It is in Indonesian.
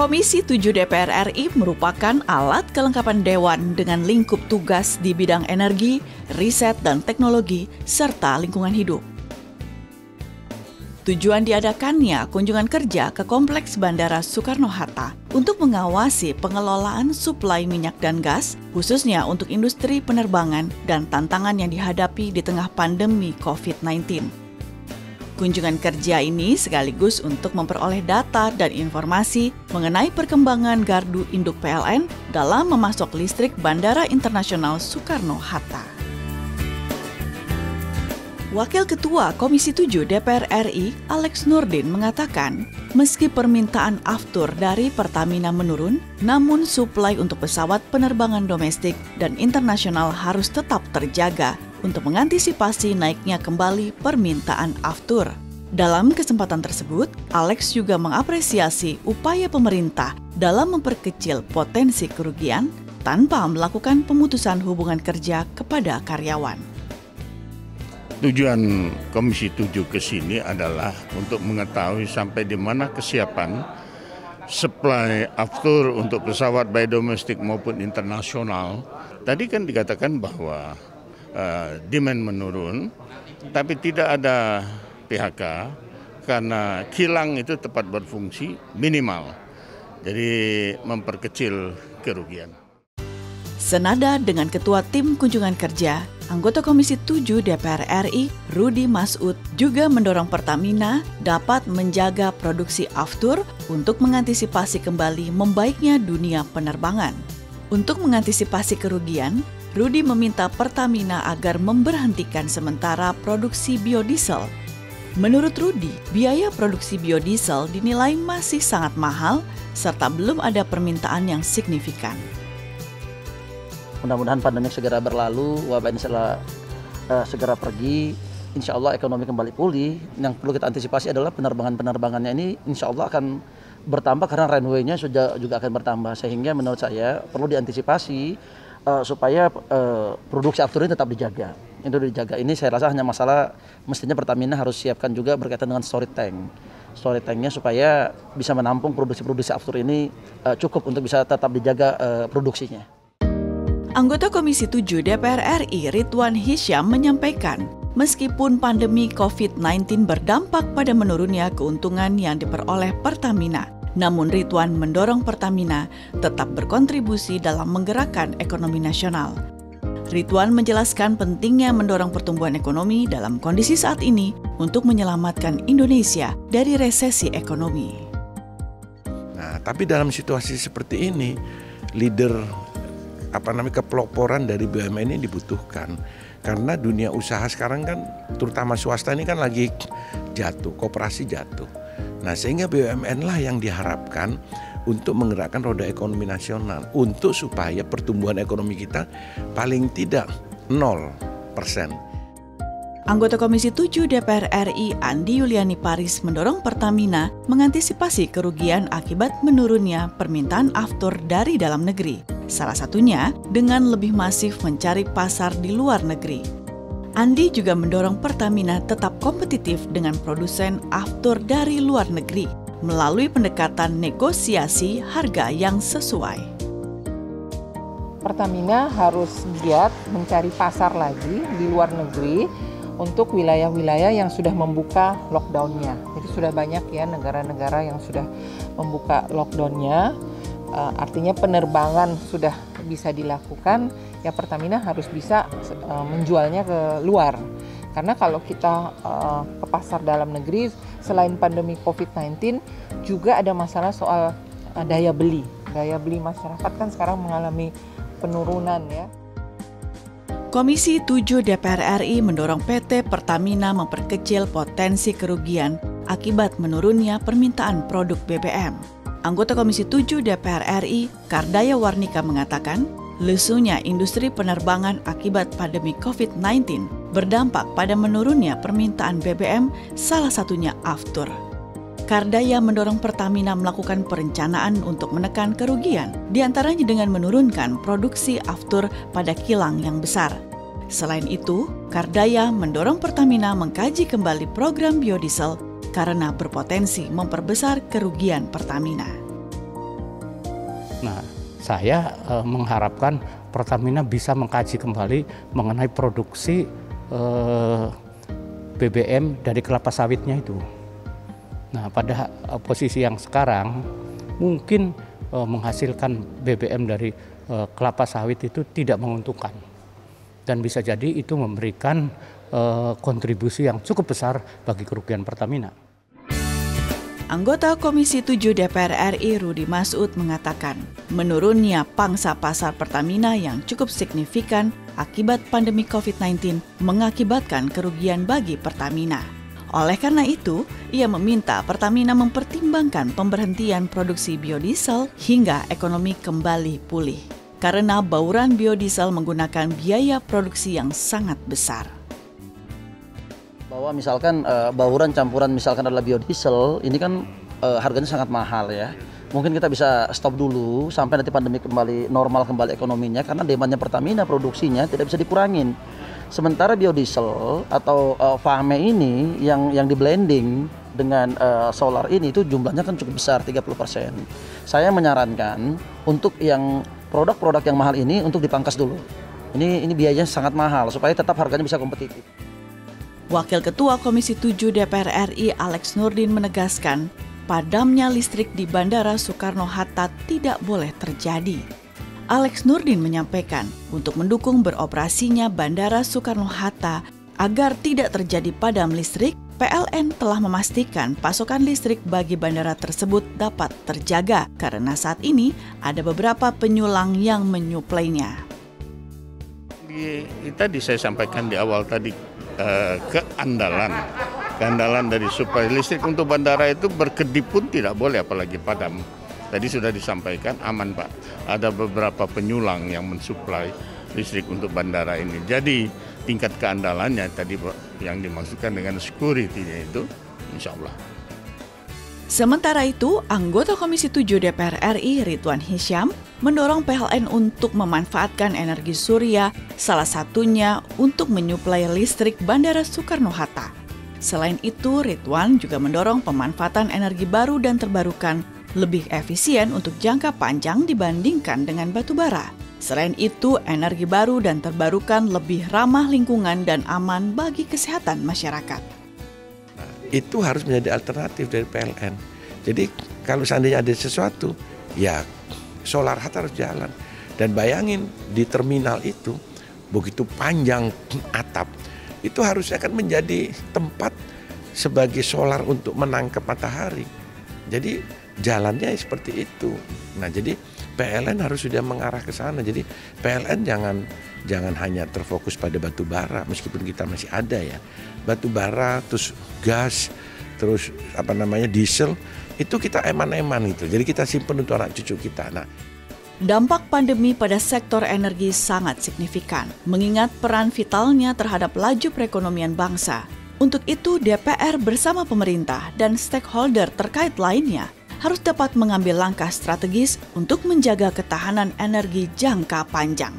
Komisi 7 DPR RI merupakan alat kelengkapan Dewan dengan lingkup tugas di bidang energi, riset dan teknologi, serta lingkungan hidup. Tujuan diadakannya kunjungan kerja ke Kompleks Bandara Soekarno-Hatta untuk mengawasi pengelolaan suplai minyak dan gas, khususnya untuk industri penerbangan dan tantangan yang dihadapi di tengah pandemi COVID-19. Kunjungan kerja ini sekaligus untuk memperoleh data dan informasi mengenai perkembangan gardu induk PLN dalam memasok listrik Bandara Internasional Soekarno-Hatta. Wakil Ketua Komisi 7 DPR RI, Alex Nurdin mengatakan, meski permintaan aftur dari Pertamina menurun, namun suplai untuk pesawat penerbangan domestik dan internasional harus tetap terjaga untuk mengantisipasi naiknya kembali permintaan aftur. Dalam kesempatan tersebut, Alex juga mengapresiasi upaya pemerintah dalam memperkecil potensi kerugian tanpa melakukan pemutusan hubungan kerja kepada karyawan. Tujuan Komisi 7 ke sini adalah untuk mengetahui sampai di mana kesiapan supply aftur untuk pesawat baik domestik maupun internasional. Tadi kan dikatakan bahwa demand menurun, tapi tidak ada PHK karena kilang itu tepat berfungsi minimal. Jadi memperkecil kerugian. Senada dengan Ketua Tim Kunjungan Kerja, anggota Komisi 7 DPR RI, Rudi Masud, juga mendorong Pertamina dapat menjaga produksi aftur untuk mengantisipasi kembali membaiknya dunia penerbangan. Untuk mengantisipasi kerugian, Rudi meminta Pertamina agar memberhentikan sementara produksi biodiesel. Menurut Rudi, biaya produksi biodiesel dinilai masih sangat mahal serta belum ada permintaan yang signifikan. Mudah-mudahan pandemi segera berlalu, wabah ini segera pergi, insya Allah ekonomi kembali pulih. Yang perlu kita antisipasi adalah penerbangannya ini insya Allah akan bertambah karena runway-nya juga akan bertambah. Sehingga menurut saya perlu diantisipasi supaya produksi aftur ini tetap dijaga. Itu dijaga. Ini saya rasa hanya masalah mestinya Pertamina harus siapkan juga berkaitan dengan storage tank. Storage tanknya supaya bisa menampung produksi aftur ini cukup untuk bisa tetap dijaga produksinya. Anggota Komisi 7 DPR RI Ridwan Hisyam menyampaikan, meskipun pandemi COVID-19 berdampak pada menurunnya keuntungan yang diperoleh Pertamina, namun Ridwan mendorong Pertamina tetap berkontribusi dalam menggerakkan ekonomi nasional. Ridwan menjelaskan pentingnya mendorong pertumbuhan ekonomi dalam kondisi saat ini untuk menyelamatkan Indonesia dari resesi ekonomi. Nah, tapi dalam situasi seperti ini, kepeloporan dari BUMN ini dibutuhkan. Karena dunia usaha sekarang kan, terutama swasta ini kan lagi jatuh, koperasi jatuh. Nah, sehingga BUMN lah yang diharapkan untuk menggerakkan roda ekonomi nasional untuk supaya pertumbuhan ekonomi kita paling tidak 0%. Anggota Komisi 7 DPR RI Andi Yuliani Paris mendorong Pertamina mengantisipasi kerugian akibat menurunnya permintaan aftur dari dalam negeri. Salah satunya dengan lebih masif mencari pasar di luar negeri. Andi juga mendorong Pertamina tetap kompetitif dengan produsen aftur dari luar negeri melalui pendekatan negosiasi harga yang sesuai. Pertamina harus giat mencari pasar lagi di luar negeri untuk wilayah-wilayah yang sudah membuka lockdown-nya. Jadi sudah banyak ya negara-negara yang sudah membuka lockdown-nya, artinya penerbangan sudah bisa dilakukan, ya Pertamina harus bisa menjualnya ke luar. Karena kalau kita ke pasar dalam negeri, selain pandemi COVID-19, juga ada masalah soal daya beli. Daya beli masyarakat kan sekarang mengalami penurunan ya. Komisi 7 DPR RI mendorong PT Pertamina memperkecil potensi kerugian akibat menurunnya permintaan produk BBM. Anggota Komisi 7 DPR RI, Kardaya Warnika mengatakan, lesunya industri penerbangan akibat pandemi COVID-19 berdampak pada menurunnya permintaan BBM, salah satunya aftur. Kardaya mendorong Pertamina melakukan perencanaan untuk menekan kerugian, diantaranya dengan menurunkan produksi aftur pada kilang yang besar. Selain itu, Kardaya mendorong Pertamina mengkaji kembali program biodiesel karena berpotensi memperbesar kerugian Pertamina. Nah, saya mengharapkan Pertamina bisa mengkaji kembali mengenai produksi BBM dari kelapa sawitnya itu. Nah, pada posisi yang sekarang mungkin menghasilkan BBM dari kelapa sawit itu tidak menguntungkan. Dan bisa jadi itu memberikan kontribusi yang cukup besar bagi kerugian Pertamina. Anggota Komisi 7 DPR RI Rudi Masud mengatakan, menurunnya pangsa pasar Pertamina yang cukup signifikan akibat pandemi COVID-19 mengakibatkan kerugian bagi Pertamina. Oleh karena itu, ia meminta Pertamina mempertimbangkan pemberhentian produksi biodiesel hingga ekonomi kembali pulih. Karena bauran biodiesel menggunakan biaya produksi yang sangat besar. Bahwa misalkan bauran campuran misalkan adalah biodiesel, ini kan harganya sangat mahal ya. Mungkin kita bisa stop dulu sampai nanti pandemi kembali normal kembali ekonominya, karena demandnya Pertamina produksinya tidak bisa dikurangin. Sementara biodiesel atau FAME ini yang di blending dengan solar ini itu jumlahnya kan cukup besar, 30%. Saya menyarankan untuk yang produk-produk yang mahal ini untuk dipangkas dulu. Ini biayanya sangat mahal supaya tetap harganya bisa kompetitif. Wakil Ketua Komisi 7 DPR RI Alex Nurdin menegaskan, padamnya listrik di Bandara Soekarno-Hatta tidak boleh terjadi. Alex Nurdin menyampaikan untuk mendukung beroperasinya Bandara Soekarno-Hatta agar tidak terjadi padam listrik, PLN telah memastikan pasokan listrik bagi bandara tersebut dapat terjaga karena saat ini ada beberapa penyulang yang menyuplainya. Tadi saya sampaikan di awal tadi, keandalan dari suplai listrik untuk bandara itu berkedip pun tidak boleh, apalagi padam. Tadi sudah disampaikan aman Pak, ada beberapa penyulang yang mensuplai listrik untuk bandara ini. Jadi tingkat keandalannya tadi yang dimaksudkan dengan security-nya itu insya Allah. Sementara itu, anggota Komisi 7 DPR RI Ridwan Hisyam mendorong PLN untuk memanfaatkan energi surya, salah satunya untuk menyuplai listrik Bandara Soekarno-Hatta. Selain itu, Ridwan juga mendorong pemanfaatan energi baru dan terbarukan lebih efisien untuk jangka panjang dibandingkan dengan batu bara. Selain itu, energi baru dan terbarukan lebih ramah lingkungan dan aman bagi kesehatan masyarakat. Itu harus menjadi alternatif dari PLN. Jadi kalau seandainya ada sesuatu, ya solar Hatta harus jalan. Dan bayangin di terminal itu begitu panjang atap, itu harusnya kan menjadi tempat sebagai solar untuk menangkap matahari. Jadi jalannya seperti itu. Nah, jadi PLN harus sudah mengarah ke sana. Jadi PLN jangan hanya terfokus pada batu bara, meskipun kita masih ada ya. Batu bara, terus gas, terus diesel, itu kita eman-eman gitu. Jadi kita simpen untuk anak cucu kita. Nah, dampak pandemi pada sektor energi sangat signifikan, mengingat peran vitalnya terhadap laju perekonomian bangsa. Untuk itu, DPR bersama pemerintah dan stakeholder terkait lainnya harus dapat mengambil langkah strategis untuk menjaga ketahanan energi jangka panjang.